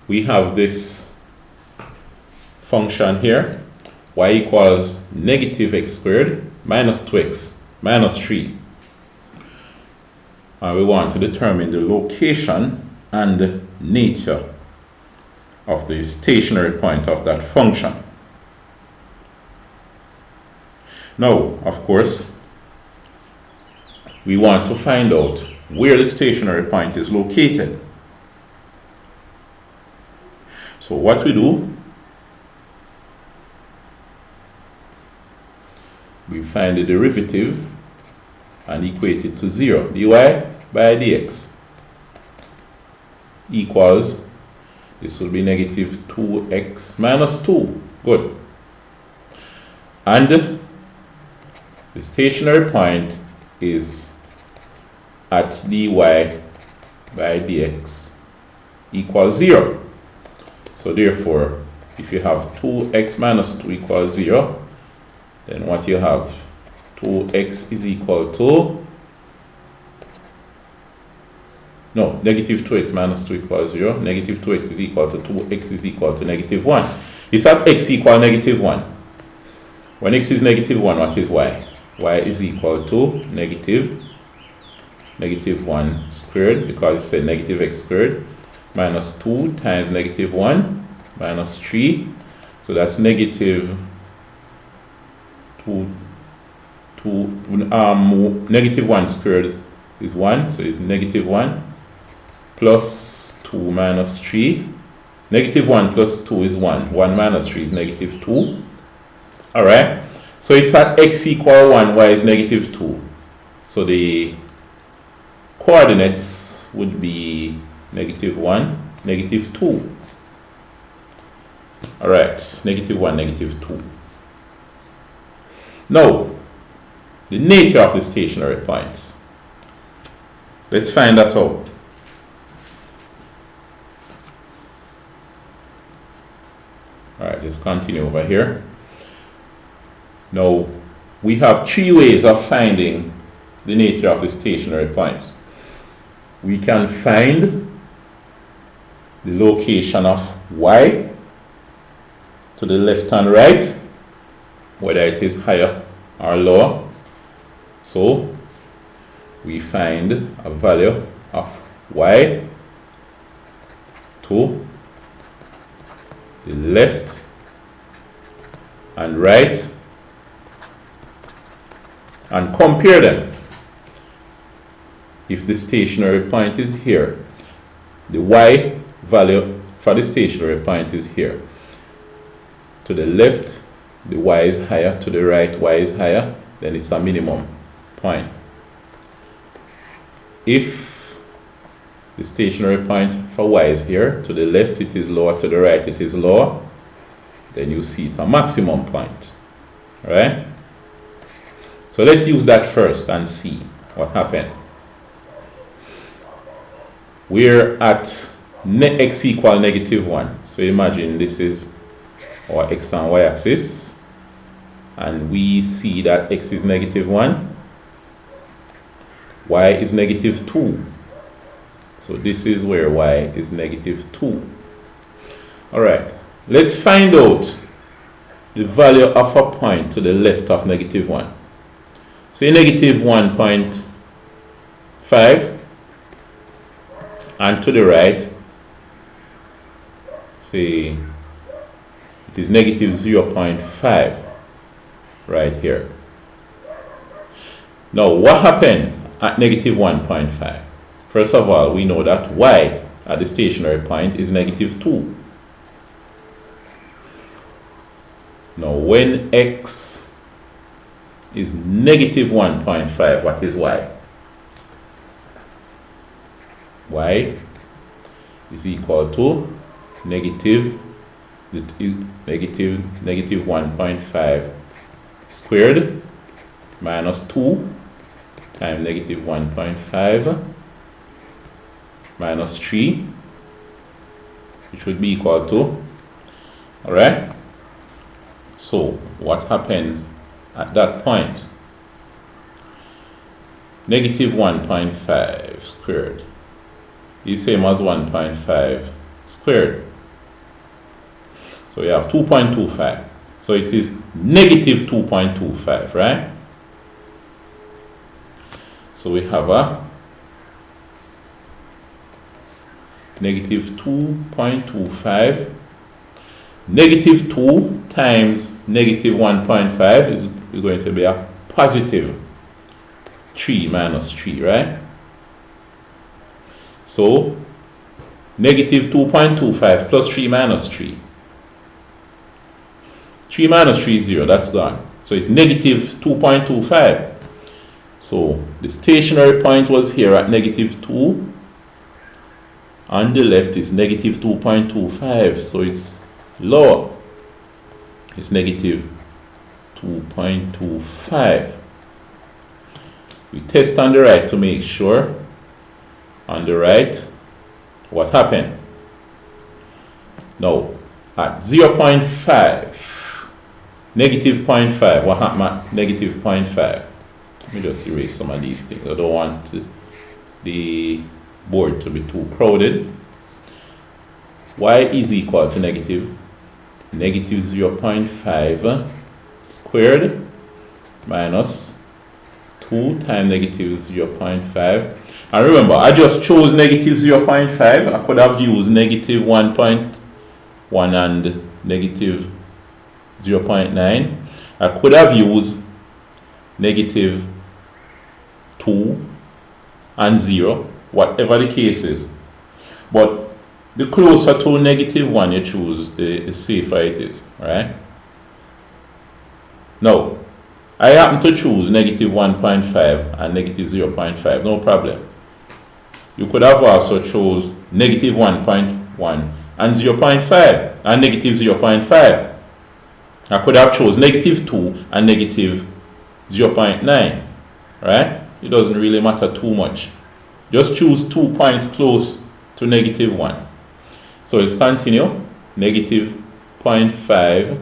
we have this function here, y equals negative x squared minus 2x minus 3. And we want to determine the location and nature of the stationary point of that function. Now, of course, we want to find out where the stationary point is located. So what we do, we find the derivative and equate it to 0. dy by dx equals, this will be negative 2x minus 2. Good. And the stationary point is at dy by dx equals 0. So therefore, if you have 2x minus 2 equals 0, then what you have, 2x is equal to, no, negative 2x minus 2 equals 0. Negative 2x is equal to 2x is equal to negative 1. It's at x equal negative 1. When x is negative 1, what is y? Y is equal to negative 1 squared, because it said negative x squared, minus 2 times negative 1 minus 3. So that's negative 2, negative 1 squared is 1, so it's negative 1 plus 2 minus 3. Negative 1 plus 2 is 1. 1 minus 3 is negative 2. Alright, so it's at x equal 1, y is negative 2. So the coordinates would be negative 1, negative 2. Alright, negative 1, negative 2. Now, the nature of the stationary points. Let's find that out. Alright, let's continue over here. Now, we have 3 ways of finding the nature of the stationary point. We can find the location of y to the left and right, whether it is higher or lower. So we find a value of y to the left and right and compare them. If the stationary point is here, the y value for the stationary point is here. To the left, the y is higher. To the right, y is higher. Then it's a minimum point. If the stationary point for y is here, to the left it is lower, to the right it is lower, then you see it's a maximum point. Alright? So let's use that first and see what happened. We're at x equal negative 1. So imagine this is our x and y axis, and we see that x is negative 1, y is negative 2. So this is where y is negative 2. Alright, let's find out the value of a point to the left of negative 1. So negative 1.5, and to the right, say it is negative 0.5 right here. Now what happened at negative 1.5? First of all, we know that y at the stationary point is negative 2. Now when x is negative 1.5, what is y? Y is equal to negative 1.5 squared minus 2 times negative 1.5 minus 3, which would be equal to, alright? So what happens at that point? Negative 1.5 squared is same as 1.5 squared. So you have 2.25. So it is negative 2.25, right? So we have a negative 2.25. Negative 2 times negative 1.5 is going to be a positive 3 minus 3, right? So negative 2.25 plus 3 minus 3. 3 minus 3 is 0, that's gone. So it's negative 2.25. So the stationary point was here at negative 2. On the left is negative 2.25, so it's lower. It's negative 2.25. We test on the right to make sure. On the right, what happened? Now, at 0.5, negative 0.5, what happened at negative 0.5? Let me just erase some of these things. I don't want the board to be too crowded. Y is equal to negative 0.5 squared minus 2 times negative 0.5. And remember, I just chose negative 0.5. I could have used negative 1.1 and negative 0.9. I could have used negative 2 and 0, whatever the case is. But the closer to negative 1 you choose, the safer it is, right? Now, I happen to choose negative 1.5 and negative 0.5, no problem. You could have also chose negative 1.1 and 0.5 and negative 0.5. I could have chose negative 2 and negative 0.9, right? It doesn't really matter too much. Just choose 2 points close to negative 1. So let's continue. Negative 0.5.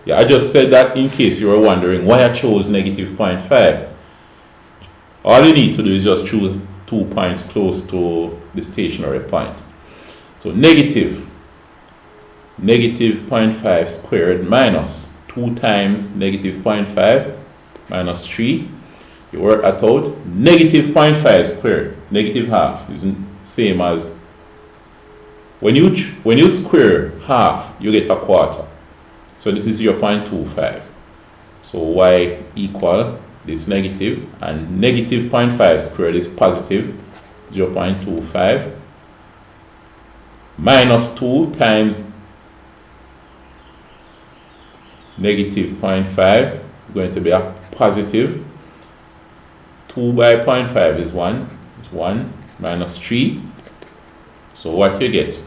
Yeah, I just said that in case you were wondering why I chose negative 0.5. All you need to do is just choose 2 points close to the stationary point. So negative 0.5 squared minus 2 times negative 0.5 minus 3. You work that out. Negative 0.5 squared, negative half, is the same as when you square half, you get a quarter. So this is 0.25. So y equal this negative, and negative 0.5 squared is positive 0.25 minus 2 times negative 0.5 is going to be a positive 2 by 0.5 is 1. It's 1 minus 3. So what you get?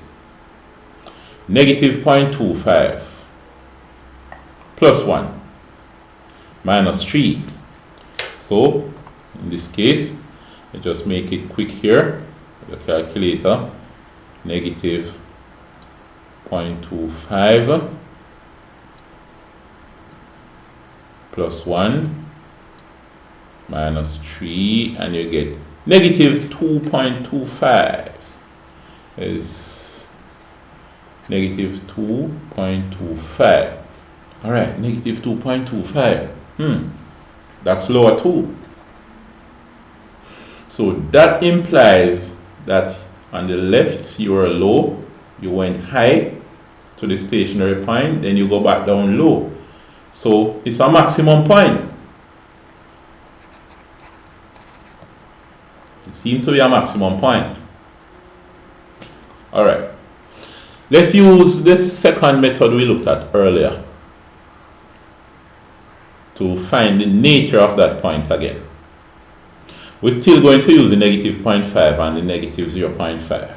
Negative 0.25 plus 1 minus 3. So in this case, I just make it quick here. The calculator. Negative 0.25 plus 1 minus 3, and you get negative 2.25 is negative 2.25. All right, negative 2.25. That's lower too. So that implies that on the left you were low, you went high to the stationary point, then you go back down low. So it's a maximum point. It seems to be a maximum point. Alright. Let's use this second method we looked at earlier to find the nature of that point again. We're still going to use the negative 0.5 and the negative 0.5.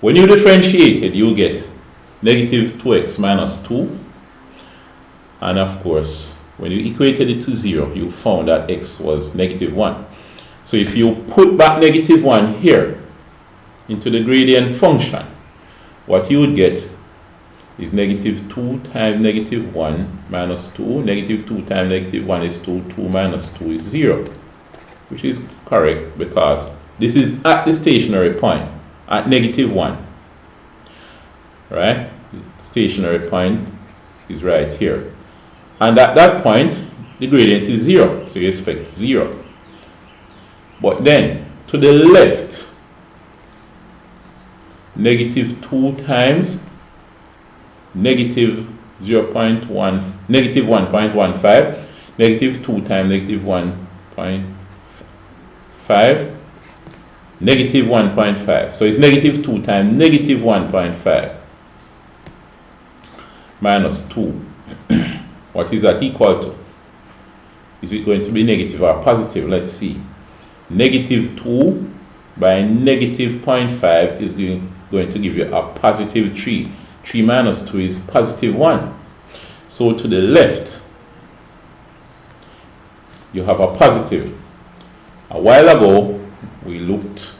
When you differentiate it, you get negative 2x minus 2. And of course, when you equated it to 0, you found that x was negative 1. So if you put back negative 1 here into the gradient function, what you would get is negative 2 times negative 1 minus 2. Negative 2 times negative 1 is 2. 2 minus 2 is 0, which is correct because this is at the stationary point, at negative 1. right? The stationary point is right here. And at that point, the gradient is 0, so you expect 0. But then, to the left, negative 2 times negative 0.1, negative 1.15, negative 2 times negative 1.5, negative 1.5. So it's negative 2 times negative 1.5 minus 2. What is that equal to? Is it going to be negative or positive? Let's see. Negative 2 by negative 0.5 is going to give you a positive 3. 3 minus 2 is positive 1. So to the left, you have a positive. A while ago, we looked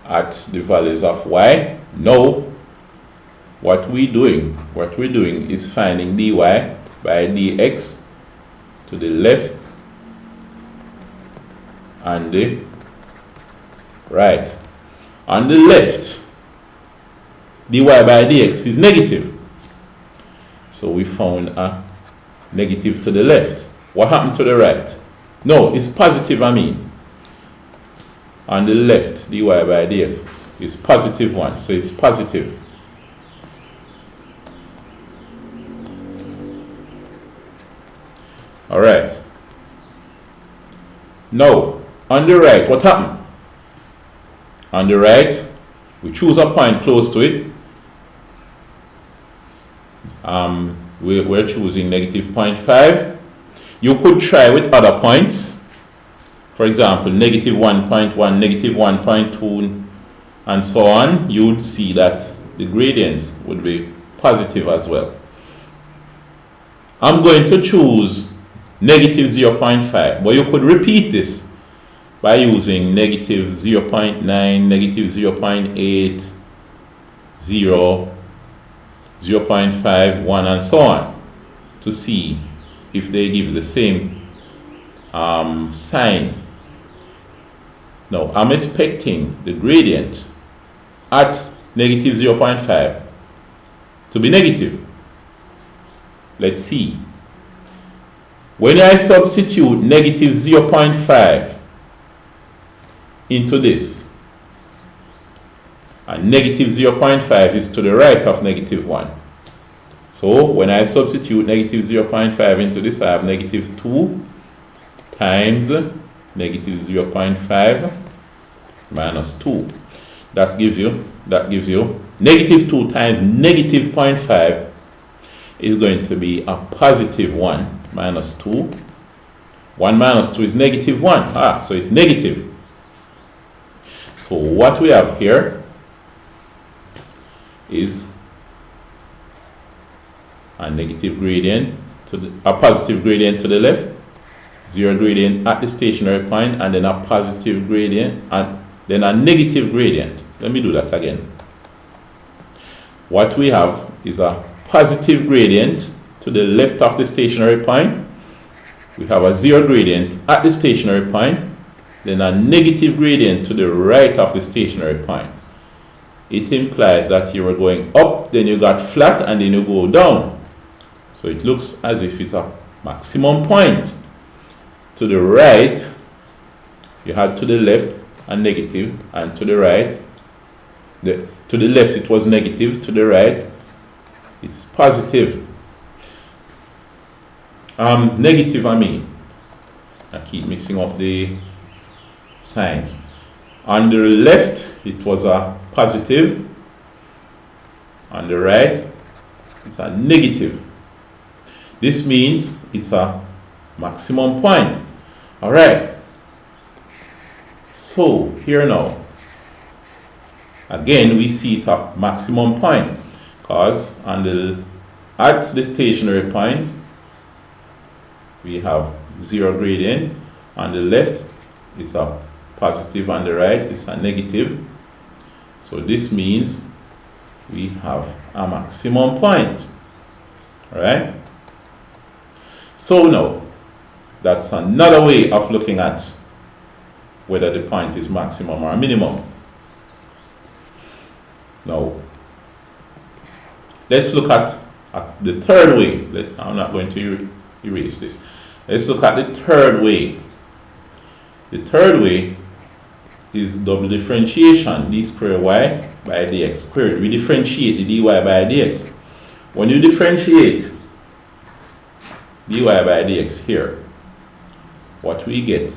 at the values of y. Now, what we're doing is finding dy by dx to the left and the right. On the left, dy by dx is negative. So we found a negative to the left. What happened to the right? No, it's positive, I mean. On the left, dy by dx is positive 1. So it's positive. Alright. Now, on the right, what happened? On the right, we choose a point close to it. We're choosing negative 0.5. You could try with other points. For example, negative 1.1, negative 1.2, and so on. You would see that the gradients would be positive as well. I'm going to choose negative 0.5, but you could repeat this by using negative 0.9, negative 0.8, 0, 0.5, 1, and so on, to see if they give the same sign. Now, I'm expecting the gradient at negative 0.5 to be negative. Let's see. When I substitute negative 0.5 into this, and negative 0.5 is to the right of negative 1. So when I substitute negative 0.5 into this, I have negative 2 times negative 0.5 minus 2. That gives you negative 2 times negative 0.5 is going to be a positive 1 minus 2. 1 minus 2 is negative 1. So it's negative. So what we have here is a negative gradient a positive gradient to the left, 0 gradient at the stationary point, and then a positive gradient and then a negative gradient. Let me do that again. What we have is a positive gradient to the left of the stationary point. We have a 0 gradient at the stationary point, then a negative gradient to the right of the stationary point. It implies that you are going up, then you got flat, and then you go down. So it looks as if it's a maximum point. To the right, you had to the left a negative, and to the right, to the left it was negative, to the right it's positive. Negative, I mean. I keep mixing up the signs. On the left, it was a positive. On the right, it's a negative. This means it's a maximum point. All right. So here now, again, we see it's a maximum point because at the stationary point, we have 0 gradient. On the left, it's a positive. On the right, it's a negative. So this means we have a maximum point. All right. So now, that's another way of looking at whether the point is maximum or minimum. Now, let's look at the third way. I'm not going to erase this. Let's look at the third way. The third way is double differentiation, d squared y by dx squared. We differentiate the dy by dx. When you differentiate dy by dx here, what we get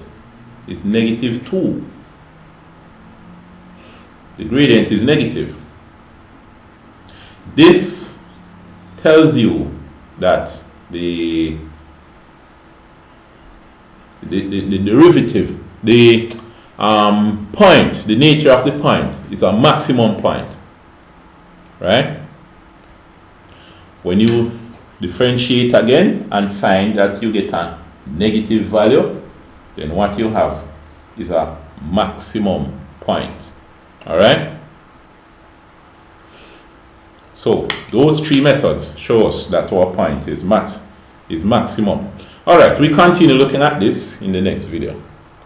is negative 2. The gradient is negative. This tells you that the derivative, the point, the nature of the point is a maximum point, right? When you differentiate again and find that you get a negative value, then what you have is a maximum point. All right? So those three methods show us that our point is maximum. All right, we continue looking at this in the next video.